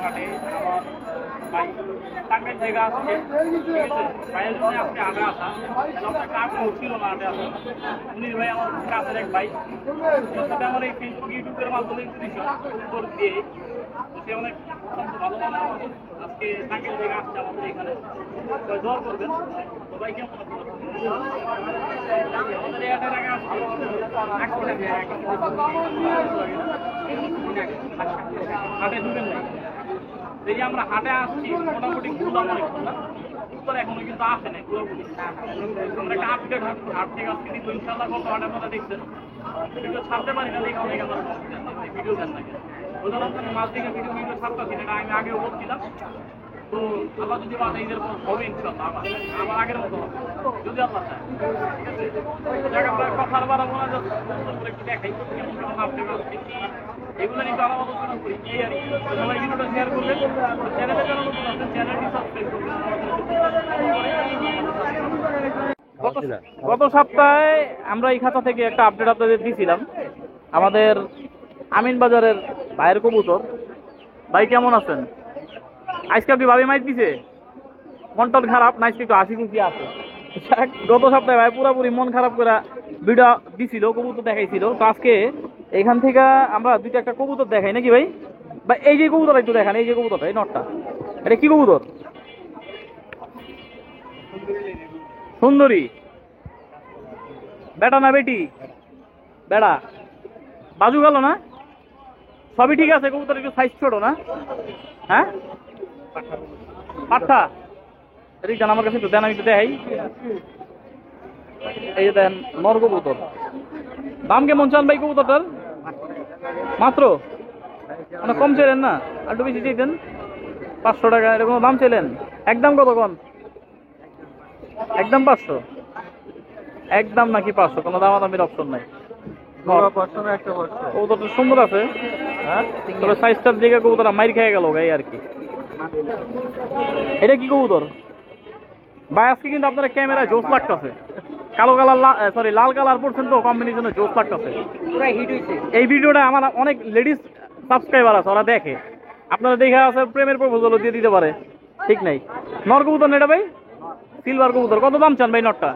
হাটে আমার ভাই টাঙ্গাইল জায়গা আছে, ঠিক আছে, ভাইয়ের জন্য আপনি আগে আসা, আপনার কাজ ছিল না আগে আসা। উনি ভাই আমার কাছের এক ভাই, সাথে আমার এই ফেসবুক ইউটিউবের মাধ্যমে উত্তর দিয়ে সে অনেক ভালো মানুষ। আজকে টাঙ্গাইল জায়গা আসছে আমাদের এখানে, দোয়া করবেন। তো ভাই কেমন আছেন? আমাদের এখানে আগে আসছে হাটে ঢুকেন নাই, এই যে আমরা হাটে আসছি মোটামুটি ঘুরলাম অনেকক্ষণ না, উত্তর এখনো কিন্তু আসে নাই পুরোপুরি। আমরা একটা আপডেট হাট থেকে আসছি কিন্তু ইনশাল্লাহ কত হাটের কথা দেখছেন, ভিডিও ছাড়তে পারি না দেখে অনেক আমার ভিডিও দেন নাকি ওদের আপনার মাছ থেকে ভিডিও ছাড়তেছি না, আমি আগেও বলছিলাম। তো আবার যদি বাধা ঈদের পর হবে ইনশাল্লাহ আমার আগের মতো হবে যদি আল্লাহ চায়, ঠিক আছে। জায়গা কথার বাড়াবো না, একটু দেখাই কেমন কেমন আপনি এগুলো নিয়ে আরো আলোচনা করি। এই আর সবাই ভিডিওটা শেয়ার করবেন, চ্যানেলে যারা নতুন আছেন চ্যানেলটি সাবস্ক্রাইব করবেন। গত সপ্তাহে আমরা এই খাতা থেকে একটা আপডেট আপনাদের দিয়েছিলাম, আমাদের আমিন বাজারের ভাইয়ের কবুতর। ভাই কেমন আছেন? আজকে কি ভাবি মাইক দিছে, মন টন খারাপ না, আজকে একটু হাসি খুশি আছে। গত সপ্তাহে ভাই পুরোপুরি মন খারাপ করে ভিডিও দিছিল, কবুতর দেখাইছিল। তো আজকে এখান থেকে আমরা দুইটা একটা কবুতর দেখাই নাকি ভাই? বা এই যে কবুতরটা একটু দেখান, এই যে কবুতরটা, এই নটটা, এটা কি কবুতর? সুন্দরী বেটা না বেটি? বেড়া। বাজু গেল না? সবই ঠিক আছে, কবুতর একটু সাইজ ছোট না? হ্যাঁ, পাঠা। এদিক দেন আমার কাছে একটু দেন, আমি একটু দেখাই। এই যে দেন নর কবুতর। দাম কেমন চান ভাই কবুতরটার? মাত্র মানে কম চাইলেন না, আর একটু বেশি চাইতেন। 500 টাকা এরকম দাম চাইলেন। একদম কত কন? একদম 500? একদম নাকি 500? কোনো দামাদামির অপশন নাই। কবুতরটা সুন্দর আছে, তবে সাইজটার দিকে কবুতরটা মাইর খেয়ে গেল গাই আর কি। এটা কি কবুতর ভাই? আজকে কিন্তু আপনারা ক্যামেরায় জোস লাগতেছে, কালো কালার সরি লাল কালার পড়ছেন তো কম্বিনেশনে জোস লাগতেছে। এই ভিডিওটা আমার অনেক লেডিস সাবস্ক্রাইবার আছে, ওরা দেখে, আপনারা দেখে আছে প্রেমের প্রপোজালও দিয়ে দিতে পারে, ঠিক নাই। নর কবুতর না এটা ভাই? সিলভার কবুতর। কত দাম চান ভাই নটটা?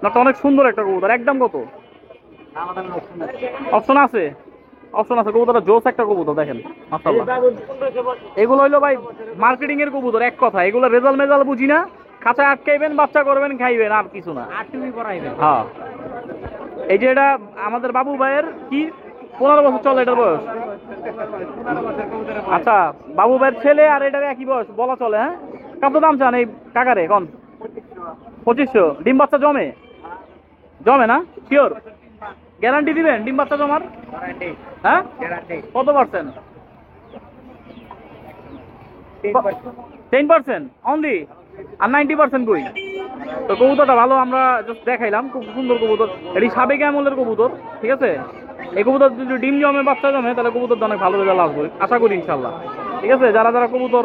নটটা অনেক সুন্দর একটা কবুতর। একদম কত? অপশন আছে? অপশন আছে। কবুতরটা জোস একটা কবুতর, দেখেন মাশাআল্লাহ। এগুলো হইলো ভাই মার্কেটিং এর কবুতর, এক কথা। এগুলো রেজাল্ট মেজাল বুঝি না, খাঁচায় আটকাইবেন, বাচ্চা করবেন, খাইবেন, আর কিছু না। হ্যাঁ, এই যে এটা আমাদের বাবু ভাইয়ের কি 15 বছর চলে এটার বয়স। আচ্ছা, বাবু ভাইয়ের ছেলে আর এটার একই বয়স বলা চলে। হ্যাঁ, কত দাম চান এই কাকারে কন? 2500? ডিম বাচ্চা জমে? জমে না শিওর? গ্যারান্টি দিবেন ডিম বাচ্চা জমার? হ্যাঁ, কত পার্সেন্ট? 10% অনলি, আর 90% কই? তো কবুতরটা ভালো, আমরা জাস্ট দেখাইলাম, খুব সুন্দর কবুতর। এটি সাবেকি আমলের কবুতর, ঠিক আছে। এই কবুতর যদি ডিম জমে, বাচ্চা জমে, তাহলে কবুতরটা অনেক ভালো রেজাল্ট আসবে আশা করি ইনশাল্লাহ, ঠিক আছে। যারা যারা কবুতর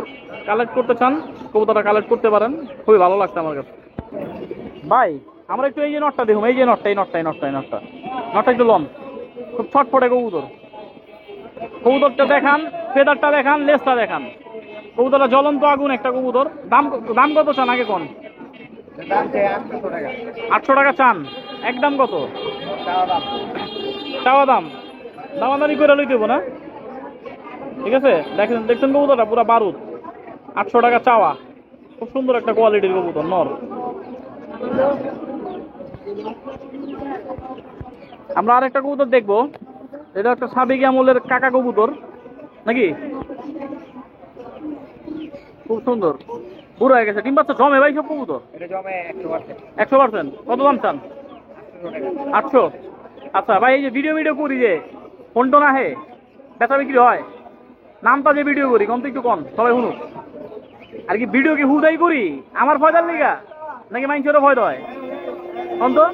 কালেক্ট করতে চান কবুতরটা কালেক্ট করতে পারেন, খুবই ভালো লাগছে আমার কাছে। ভাই আমরা একটু এই যে নটটা দেখুন, এই যে নটটা, এই নটটা, এই নটটা, এই নটটা, নটটা একটু লন, খুব ছটফটে কবুতর। কবুতরটা দেখান, ফেদারটা দেখান, লেজটা দেখান। কবুতরটা জ্বলন্ত আগুন একটা কবুতর। দাম দাম কত চান আগে কোন? 800 টাকা চান? একদম কত? চাওয়া দাম? দামাদামি করে লই দেবো না, ঠিক আছে। দেখেন, দেখছেন কবুতরটা পুরো বারুদ। 800 টাকা চাওয়া। খুব সুন্দর একটা কোয়ালিটির কবুতর, নর। আমরা আরেকটা কবুতর দেখবো, এটা একটা সাবেকি আমলের কাকা কবুতর নাকি, খুব সুন্দর, বুড়ো হয়ে গেছে। ডিম বাচ্চা জমে ভাই সব কবুতর? 100%? কত দাম চান? 800? আচ্ছা ভাই, এই যে ভিডিও করি যে ফোন টোন আহে, বেচা বিক্রি হয়, নামটা যে ভিডিও করি কম তো একটু কম, সবাই শুনুক। আর কি ভিডিও কি হুদাই করি আমার ফয়দার লিগা, নাকি মানুষেরও ফয়দা হয়? কম তো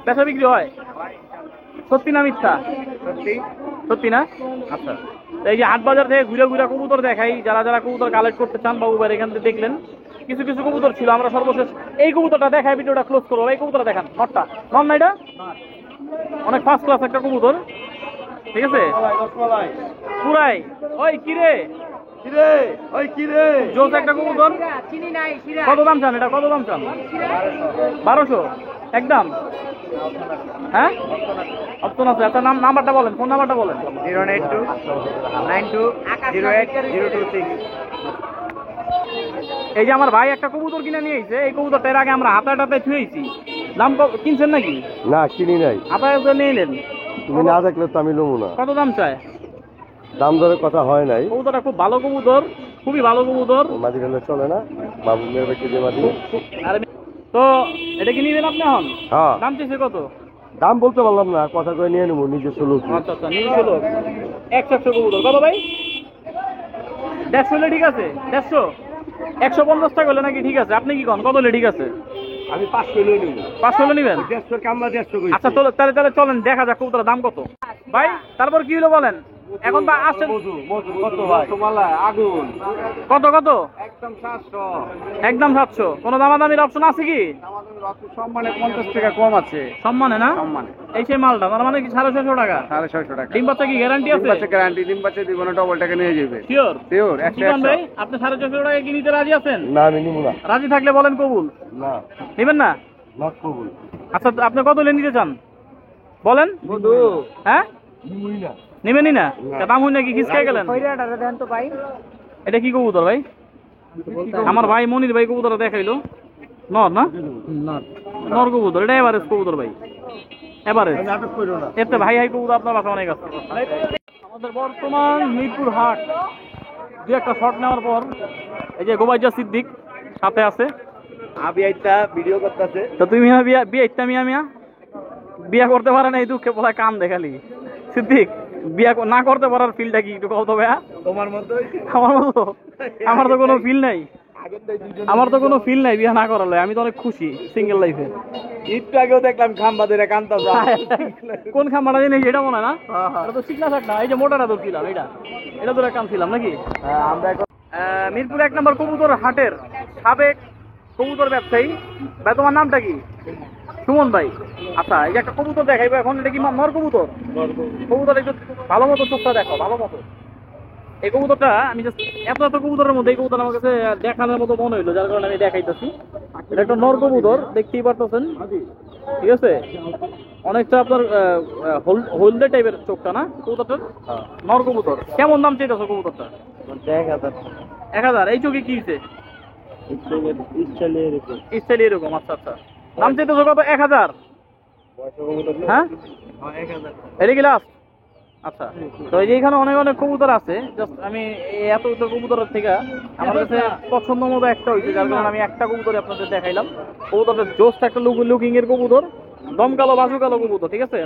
বেচা বিক্রি হয়? সত্যি না মিথ্যা? সত্যি না? আচ্ছা, এই যে হাট বাজার থেকে ঘুরে ঘুরে কবুতর দেখাই, যারা যারা কবুতর কালেক্ট করতে চান বাবু ভাই এখান থেকে দেখলেন কিছু কিছু কবুতর ছিল। আমরা সর্বশেষ এই কবুতরটা দেখাই, ভিডিওটা ক্লোজ করবো। এই কবুতরটা দেখান, নটটা নন না, এটা অনেক ফার্স্ট ক্লাস একটা কবুতর। ঠিক আছে পুরাই। ওই কিরে জোস একটা কবুতর কত দাম চান? এটা কত দাম চান? 1200 একদম। হ্যাঁ অপশন আছে। আচ্ছা নাম্বারটা বলেন, ফোন নাম্বারটা বলেন। 08292080226। এই যে আমার ভাই একটা কবুতর কিনে নিয়ে এসেছে, এই কবুতরটা এর আগে আমরা হাতাটাতে ছুঁয়েছি। দাম কিনছেন নাকি? না কিনি নাই, হাতায় নিয়ে এলেন। তুমি না দেখলে তো আমি নেবো না। কত দাম চায়? দাম দরের কথা হয় নাই। কবুতরটা খুব ভালো কবুতর, খুবই ভালো কবুতর। মাদি হলে চলে না, বাবু মেয়ের বাড়িতে যে মাদি। আর তো এটা কি নিবেন আপনি এখন? হ্যাঁ দাম চেয়েছে কত? দাম বলতে পারলাম না, কথা করে নিয়ে নেবো নিজস্ব লোক। আচ্ছা আচ্ছা নিজস্ব লোক। 100 কবুতর কত ভাই? 150 হলে ঠিক আছে? 150 150 টাকা হলে নাকি ঠিক আছে? আপনি কি কন কত হলে ঠিক আছে? আমি 500 লই নেবো। 500 হলে নিবেন? 150 কামলা 150 কই। আচ্ছা তাহলে চলেন দেখা যাক কবুতরের দাম কত। ভাই তারপর কি হলো বলেন? এখন তো আসছেন মজু কত ভাই? আগুন কত কত? একদম 700। একদম 700। কোনো দামাদামির অপশন আছে কি? সম্মানে 50 টাকা কম আছে। সম্মানে না? সম্মানে। এই সেই মালটা তার মানে কি 650 টাকা? 650 টাকা। ডিম বাচ্চা কি গ্যারান্টি আছে? বাচ্চা গ্যারান্টি, ডিম বাচ্চা দিব না, ডবল টাকা নিয়ে যাবে। শিওর? শিওর কি বলেন ভাই? আপনি 650 টাকা কি নিতে রাজি আছেন? না আমি নিব না। রাজি থাকলে বলেন কবুল। না নেবেন না? নট কবুল। আচ্ছা আপনি কত হলে নিতে চান বলেন? বন্ধু হ্যাঁ নিবই না। নেবেনই না? না। দাম হই নাকি খিসকাই গেলেন? দেন তো ভাই। এটা কি কবুতর ভাই? আমার ভাই মনির ভাই কবুতর দেখাইলো। নর না? নর কবুতর। এটা এভারেজ কবুতর ভাই, এভারেজ। নাটক করো না। এতে ভাই হাই কবুতর আপনার কাছে অনেক আছে। আমাদের বর্তমান মিরপুর হাট দু একটা শট নেওয়ার পর এই যে গোবাইজা সিদ্দিক সাথে আছে। আবি আইতা ভিডিও করতেছে। তো তুমি বিয়া ইত্তা মিয়া বিয়া করতে পারে না এই দুঃখে বলা কাম দেখালি। সিদ্দিক বিয়া না করতে পারার ফিলটা কি একটু কত ভাইয়া? তোমার মতো আমার মতো? আমার তো কোনো ফিল নাই, আমার তো কোনো ফিল নাই বিয়া না করালে। আমি তো অনেক খুশি সিঙ্গেল লাইফে। একটু আগেও দেখলাম খাম্বা ধরে কান্তা যা। কোন খামাটা জিনিস এটা মনে হয় না? এটা তো শিখলা থাক না। এই যে মোটাটা ধরছিলাম, এটা ধরে কামছিলাম নাকি? আমরা এখন মিরপুর 1 নম্বর কবুতর হাটের সাবেক কবুতর ব্যবসায়ী ভাই, তোমার নামটা কি? সুমন ভাই। আচ্ছা এই যে একটা কবুতর দেখাইবো এখন, এটা কি নর কবুতর? কবুতর একটু ভালো মতো চোখটা দেখো, ভালো মতো। এই কবুতরটা আমি জাস্ট এত কবুতরের মধ্যে এই কবুতর আমার কাছে দেখানোর মতো মনে হইলো, যার কারণে আমি দেখাইতেছি। এটা একটা নর কবুতর, দেখতেই পারতেছেন, ঠিক আছে? অনেকটা আপনার হলদে টাইপের চোখটা না কবুতরটার? নর কবুতর। কেমন দাম চাইতেছো কবুতরটা? 1000। এই চোখে কি হয়েছে? স্টাইল এরকম। আচ্ছা আচ্ছা, দাম চাইতেছো কত? 1000। হ্যাঁ এটা কি লাস্ট? আচ্ছা তো এই যে এখানে অনেক অনেক কবুতর আছে। জাস্ট আমি এত কবুতরের থেকে আমার কাছে পছন্দ মতো একটা হয়েছে, যার কারণে আমি একটা কবুতর আপনাদের দেখাইলাম। কবুতরটা জোস্ট একটা লুকিং এর কবুতর, দম কালো বাজু কালো কবুতর, ঠিক আছে?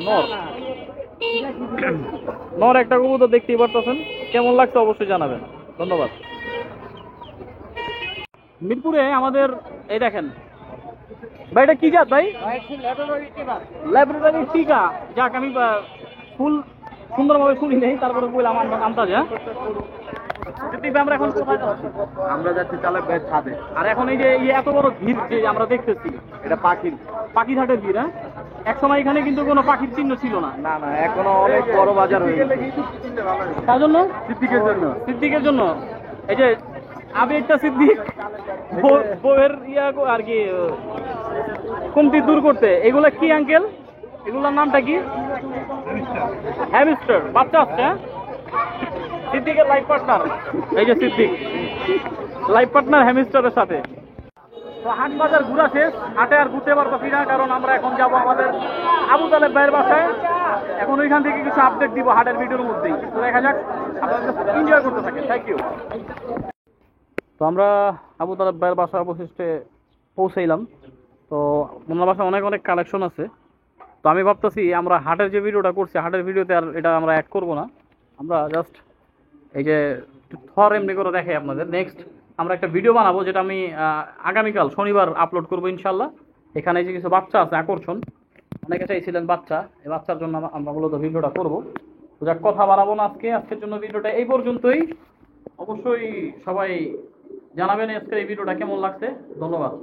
নর একটা কবুতর দেখতেই পারতেছেন। কেমন লাগছে অবশ্যই জানাবেন। ধন্যবাদ। মিরপুরে আমাদের এই দেখেন ভাই, এটা কি জাত ভাই? ল্যাবরেটরি টিকা। যাক আমি ফুল সুন্দরভাবে শুনি নেই, তারপরে বললাম আমার আন্দাজে। আমরা এখন কোথায় যাচ্ছি? আমরা যাচ্ছি চালক ভাইয়ের ছাদে। আর এখন এই যে এত বড় ভিড় যে আমরা দেখতেছি, এটা পাখির হাটের ভিড়। হ্যাঁ এক সময় এখানে কিন্তু কোনো পাখির চিহ্ন ছিল না। না না, এখনো অনেক বড় বাজার হয়ে গেছে। তার জন্য সিদ্দিকের জন্য এই যে আবেগটা সিদ্দিক বউয়ের আর কি কমতি দূর করতে। এগুলা কি আঙ্কেল? এগুলার নামটা কি? হ্যামস্টার বাচ্চা আসছে। সিদ্দিকের লাইফ পার্টনার, এই যে সিদ্দিক লাইফ পার্টনার হ্যামস্টারের সাথে। তো হাট বাজার ঘুরা শেষ, হাটে আর ঘুরতে পারতেছি না, কারণ আমরা এখন যাব আমাদের আবু তালেব ভাইয়ের বাসায়। এখন ওইখান থেকে কিছু আপডেট দিব হাটের ভিডিওর মধ্যেই। তো দেখা যাক, আপনারা এনজয় করতে থাকেন। Thank you. তো আমরা আবু তালেব ভাইয়ের বাসা অবশিষ্টে পৌঁছাইলাম। তো ওনার বাসায় অনেক অনেক কালেকশন আছে। তো আমি ভাবতেছি আমরা হাটের যে ভিডিওটা করছি, হাটের ভিডিওতে আর এটা আমরা অ্যাড করবো না। আমরা জাস্ট এই যে থর এমনি করে দেখাই আপনাদের। নেক্সট আমরা একটা ভিডিও বানাবো, যেটা আমি আগামীকাল শনিবার আপলোড করবো ইনশাল্লাহ। এখানে যে কিছু বাচ্চা আছে আকর্ষণ, অনেকে চাইছিলেন বাচ্চা, এই বাচ্চার জন্য আমরা মূলত ভিডিওটা করবো। তো যাক কথা বাড়াবো না আজকের জন্য ভিডিওটা এই পর্যন্তই। অবশ্যই সবাই জানাবেন আজকের এই ভিডিওটা কেমন লাগছে। ধন্যবাদ।